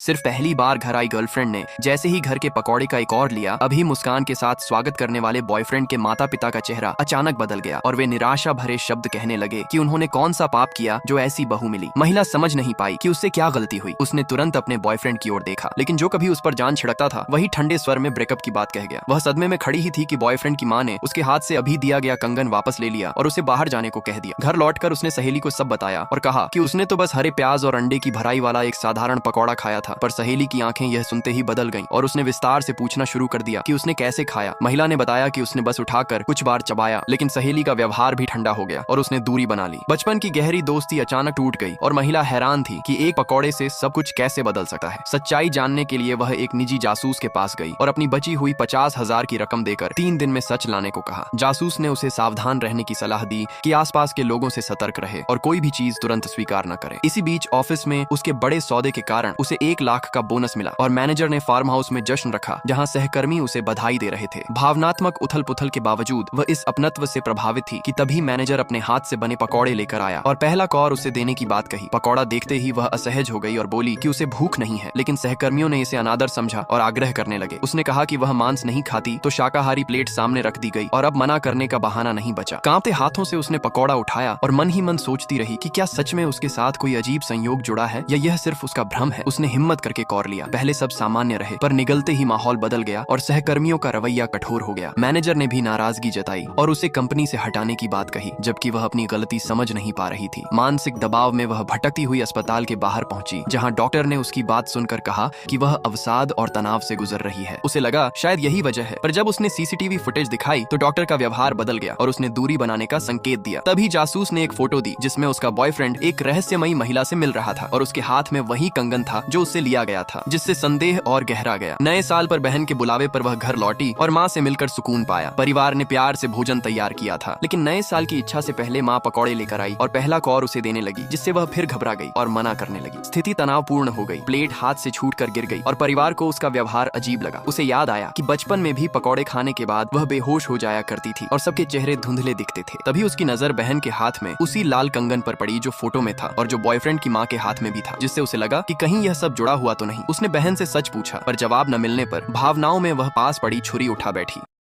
सिर्फ पहली बार घर आई गर्लफ्रेंड ने जैसे ही घर के पकौड़े का एक और लिया, अभी मुस्कान के साथ स्वागत करने वाले बॉयफ्रेंड के माता पिता का चेहरा अचानक बदल गया और वे निराशा भरे शब्द कहने लगे कि उन्होंने कौन सा पाप किया जो ऐसी बहू मिली। महिला समझ नहीं पाई कि उससे क्या गलती हुई। उसने तुरंत अपने बॉयफ्रेंड की ओर देखा, लेकिन जो कभी उस पर जान छिड़कता था वही ठंडे स्वर में ब्रेकअप की बात कह गया। वह सदमे में खड़ी ही थी कि बॉयफ्रेंड की माँ ने उसके हाथ से अभी दिया गया कंगन वापस ले लिया और उसे बाहर जाने को कह दिया। घर लौटकर उसने सहेली को सब बताया और कहा कि उसने तो बस हरे प्याज और अंडे की भराई वाला एक साधारण पकौड़ा खाया था। पर सहेली की आंखें यह सुनते ही बदल गईं और उसने विस्तार से पूछना शुरू कर दिया कि उसने कैसे खाया। महिला ने बताया कि उसने बस उठाकर कुछ बार चबाया, लेकिन सहेली का व्यवहार भी ठंडा हो गया और उसने दूरी बना ली। बचपन की गहरी दोस्ती अचानक टूट गई और महिला हैरान थी कि एक पकौड़े से सब कुछ कैसे बदल सकता है। सच्चाई जानने के लिए वह एक निजी जासूस के पास गई और अपनी बची हुई 50,000 की रकम देकर 3 दिन में सच लाने को कहा। जासूस ने उसे सावधान रहने की सलाह दी कि आसपास के लोगों से सतर्क रहे और कोई भी चीज तुरंत स्वीकार न करे। इसी बीच ऑफिस में उसके बड़े सौदे के कारण उसे 1 लाख का बोनस मिला और मैनेजर ने फार्म हाउस में जश्न रखा जहां सहकर्मी उसे बधाई दे रहे थे। भावनात्मक उथल पुथल के बावजूद वह इस अपनत्व से प्रभावित थी कि तभी मैनेजर अपने हाथ से बने पकौड़े लेकर आया और पहला कौर उसे देने की बात कही। पकौड़ा देखते ही वह असहज हो गई और बोली कि उसे भूख नहीं है, लेकिन सहकर्मियों ने इसे अनादर समझा और आग्रह करने लगे। उसने कहा कि वह मांस नहीं खाती तो शाकाहारी प्लेट सामने रख दी गई और अब मना करने का बहाना नहीं बचा। कांपते हाथों से उसने पकौड़ा उठाया और मन ही मन सोचती रही कि क्या सच में उसके साथ कोई अजीब संयोग जुड़ा है या यह सिर्फ उसका भ्रम है। उसने हिम्मत करके कौर लिया। पहले सब सामान्य रहे, पर निगलते ही माहौल बदल गया और सहकर्मियों का रवैया कठोर हो गया। मैनेजर ने भी नाराजगी जताई और उसे कंपनी से हटाने की बात कही, जबकि वह अपनी गलती समझ नहीं पा रही थी। मानसिक दबाव में वह भटकती हुई अस्पताल के बाहर पहुंची, जहां डॉक्टर ने उसकी बात सुनकर कहा कि वह अवसाद और तनाव से गुजर रही है। उसे लगा शायद यही वजह है, पर जब उसने सीसीटीवी फुटेज दिखाई तो डॉक्टर का व्यवहार बदल गया और उसने दूरी बनाने का संकेत दिया। तभी जासूस ने एक फोटो दी जिसमें उसका बॉयफ्रेंड एक रहस्यमयी महिला से मिल रहा था और उसके हाथ में वही कंगन था जो उससे लिया गया था, जिससे संदेह और गहरा गया। नए साल पर बहन के बुलावे पर वह घर लौटी और माँ से मिलकर सुकून पाया। परिवार ने प्यार से भोजन तैयार किया था, लेकिन नए साल की इच्छा से पहले माँ पकौड़े लेकर आई और पहला कौर उसे देने लगी, जिससे वह फिर घबरा गई और मना करने लगी। स्थिति तनावपूर्ण हो गई। प्लेट हाथ से छूटकर गिर गई और परिवार को उसका व्यवहार अजीब लगा। उसे याद आया कि बचपन में भी पकौड़े खाने के बाद वह बेहोश हो जाया करती थी और सबके चेहरे धुंधले दिखते थे। तभी उसकी नजर बहन के हाथ में उसी लाल कंगन पर पड़ी जो फोटो में था और जो बॉयफ्रेंड की माँ के हाथ में भी था, जिससे उसे लगा कि कहीं यह सब जुड़ा हुआ तो नहीं। उसने बहन से सच पूछा, पर जवाब न मिलने पर भावनाओं में वह पास पड़ी छुरी उठा बैठी।